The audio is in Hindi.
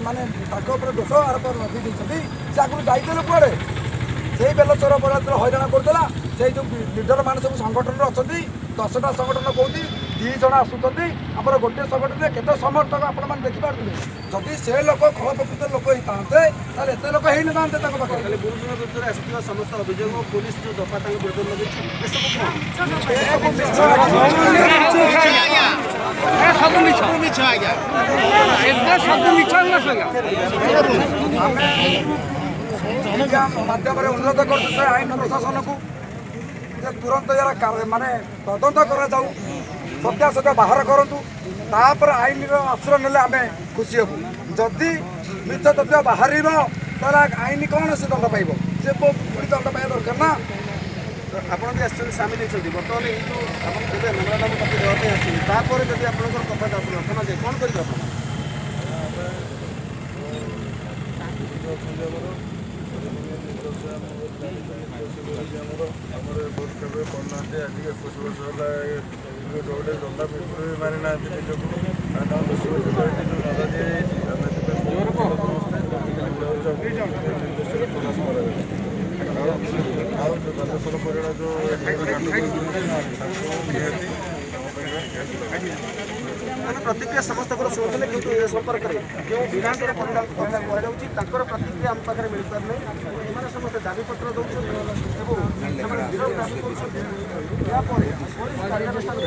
माने दोष आरोप नदी से आगुरी जाइए कड़े से बेलचर बड़ा हईराण करदेला से जो लिडर मान सब संगठन अच्छा 10टा संगठन कहती 2 जन आसुँच आम गोटे संगठन में केते समर्थक आपण मैंने देखिपे जदि से लोक खल प्रकृत लोक होता एत लोक ही ना पाखे समस्त अभियोग पुलिस जो दफा विरोध लगे माध्यम अनुरोध कर आईन प्रशासन को तुरंत यार माने तदंत करा जाऊ सत्यासत्य बाहर करूँ तापर आईन आश्रय ने आम खुशी हबू जदि मिछ तथ्य बाहर आईन कौन से दंड पाइब से पुणी दंड पाइबा दरकार ना आपड़ भी आस सामिल होती बर्तमान ये जो आप मेमोरांडम कपी देवाई आसपर जब आप कथा रखना जाए कौन करेंगे पढ़ना आज 21 वर्ष है गोटे दंडा भी मारी ना निजक 10 वर्ष प्रशासन परिवार जो प्रतिक्रिया समस्त शुणुले कि संपर्क में जो विधान कथा कहर प्रतिक्रिया आम पाखे मिल पार नहीं समस्त दाबीपत्र दौरान विरोध दाबी कार्यानुष्ठान